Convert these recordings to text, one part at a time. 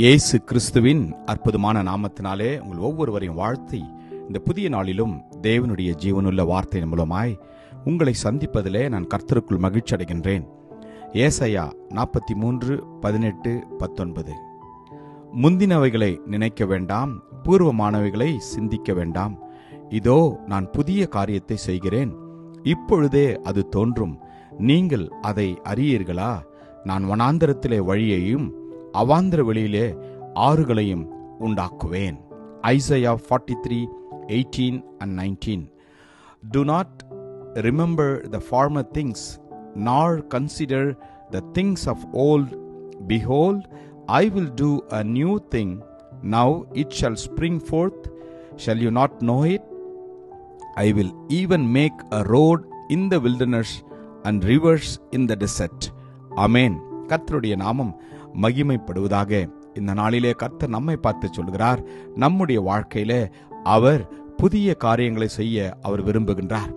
இயேசு கிறிஸ்துவின் அற்புதமான நாமத்தினாலே உங்கள் ஒவ்வொருவரையும் வாழ்த்தி இந்த புதிய நாளிலும் தேவனுடைய ஜீவனுள்ள வார்த்தையின் மூலமாய் உங்களை சந்திப்பதிலே நான் கர்த்தருக்குள் மகிழ்ச்சி அடைகின்றேன். ஏசாயா 43:18-19. முந்தினவைகளை நினைக்க வேண்டாம், பூர்வமானவைகளை சிந்திக்க வேண்டாம். இதோ நான் புதிய காரியத்தை செய்கிறேன், இப்பொழுதே அது தோன்றும், நீங்கள் அதை அறியீர்களா? நான் வனாந்தரத்திலே வழியையும் அவாந்திர வெளியிலே ஆறுகளையும் உண்டாக்குவேன். Isaiah 43:18-19. Do not remember the former things, nor consider the things of old. Behold, I will do a new thing. Now it shall spring forth. Shall you not know it? I will even make a road in the wilderness and rivers in the desert. Amen. கர்த்தருடைய நாமம் மகிமைப்படுவதாக. இந்த நாளிலே கர்த்தர் நம்மை பார்த்து சொல்கிறார், நம்முடைய வாழ்க்கையிலே அவர் புதிய காரியங்களை செய்ய அவர் விரும்புகின்றார்.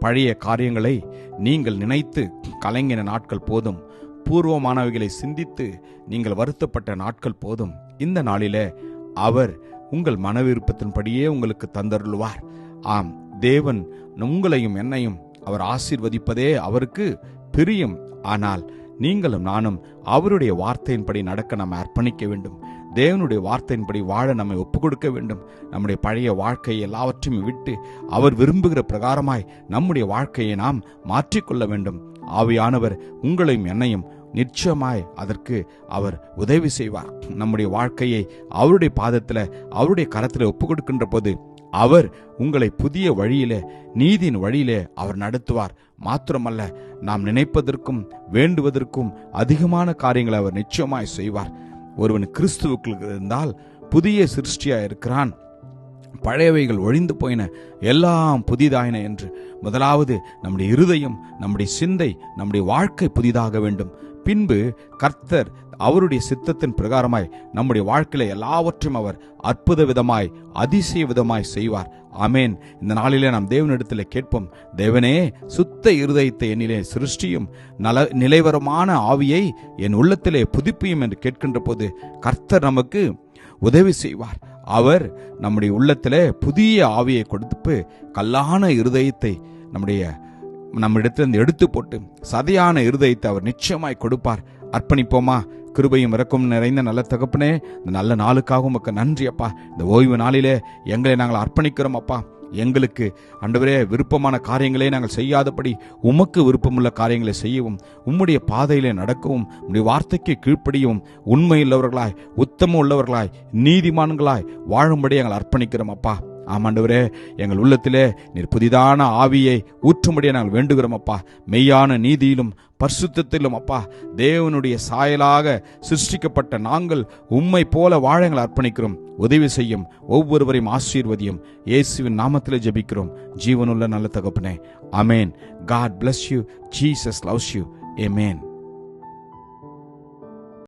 பழைய காரியங்களை நீங்கள் நினைத்து கலங்கின நாட்கள் போதும், பூர்வமானவைகளை சிந்தித்து நீங்கள் வருத்தப்பட்ட நாட்கள் போதும். இந்த நாளிலே அவர் உங்கள் மன விருப்பத்தின்படியே உங்களுக்கு தந்தருள்வார். ஆம், தேவன் உங்களையும் என்னையும் அவர் ஆசீர்வதிப்பதே அவருக்கு பிரியம். ஆனால் நீங்களும் நானும் அவருடைய வார்த்தையின்படி நடக்க நம்ம அர்ப்பணிக்க வேண்டும். தேவனுடைய வார்த்தையின்படி வாழ நம்மை ஒப்புக் கொடுக்க வேண்டும். நம்முடைய பழைய வாழ்க்கையை எல்லாவற்றையும் விட்டு அவர் விரும்புகிற பிரகாரமாய் நம்முடைய வாழ்க்கையை நாம் மாற்றிக்கொள்ள வேண்டும். ஆவியானவர் உங்களையும் என்னையும் நிச்சயமாய் அதற்கு அவர் உதவி செய்வார். நம்முடைய வாழ்க்கையை அவருடைய பாதத்தில் அவருடைய கரத்தில் ஒப்புக் கொடுக்கின்ற போது அவர் உங்களை புதிய வழியிலே, நீதியின் வழியிலே அவர் நடத்துவார். மாத்திரமல்ல, நாம் நினைப்பதற்கும் வேண்டுவதற்கும் அதிகமான காரியங்களை அவர் நிச்சயமாய் செய்வார். ஒருவன் கிறிஸ்துவுக்குள் இருந்தால் புதிய சிருஷ்டியாய் இருக்கிறான், பழையவைகள் ஒழிந்து போயின, எல்லாம் புதிதாயின என்று. முதலாவது நம்முடைய இருதயம், நம்முடைய சிந்தை, நம்முடைய வாழ்க்கை புதிதாக வேண்டும். பின்பு கர்த்தர் அவருடைய சித்தத்தின் பிரகாரமாய் நம்முடைய வாழ்க்கையில எல்லாவற்றையும் அவர் அற்புத விதமாய், அதிசய விதமாய் செய்வார். ஆமேன். இந்த நாளிலே நாம் தேவனிடத்தில் கேட்போம், தேவனே, சுத்த இருதயத்தை என்னிலே சிருஷ்டியும், நிலைவரமான ஆவியை என் உள்ளத்திலே புதுப்பியும் என்று கேட்கின்ற போது கர்த்தர் நமக்கு உதவி செய்வார். அவர் நம்முடைய உள்ளத்திலே புதிய ஆவியை கொடுத்து கல்லான இருதயத்தை நம்மிடத்திலிருந்து எடுத்து போட்டு சதையான இருதயத்தை அவர் நிச்சயமாய் கொடுப்பார். அர்ப்பணிப்போமா? கிருபையும் இரக்கமும் நிறைந்த நல்ல தகப்பனே, இந்த நல்ல நாளுக்காக உமக்கு நன்றி அப்பா. இந்த ஓய்வு நாளிலே எங்களை நாங்கள் அர்ப்பணிக்கிறோம் அப்பா. எங்களுக்கு ஆண்டவரே விருப்பமான காரியங்களே நாங்கள் செய்யாதபடி உமக்கு விருப்பமுள்ள காரியங்களை செய்யவும், உம்முடைய பாதையிலே நடக்கவும், உம்முடைய வார்த்தைக்கு கீழ்ப்படியவும், உண்மையுள்ளவர்களாய், உத்தமம் உள்ளவர்களாய், நீதிமான்களாய் வாழும்படி எங்கள் அர்ப்பணிக்கிறோம் அப்பா. ஆமாண்டவரே, எங்கள் உள்ளத்திலே நீர் புதிதான ஆவியை ஊற்றும்படியே நாங்கள் வேண்டுகிறோம் அப்பா. மெய்யான நீதியிலும் பரிசுத்தத்திலும் அப்பா, தேவனுடைய சாயலாக சிருஷ்டிக்கப்பட்ட நாங்கள் உம்மை போல வாழ எங்கள் அர்ப்பணிக்கிறோம். உதவி செய்யும், ஒவ்வொருவரையும் ஆசீர்வதியும். இயேசுவின் நாமத்திலே ஜெபிக்கிறோம் ஜீவனுள்ள நல்ல தகப்பனே. ஆமேன். God bless you. Jesus loves you. Amen.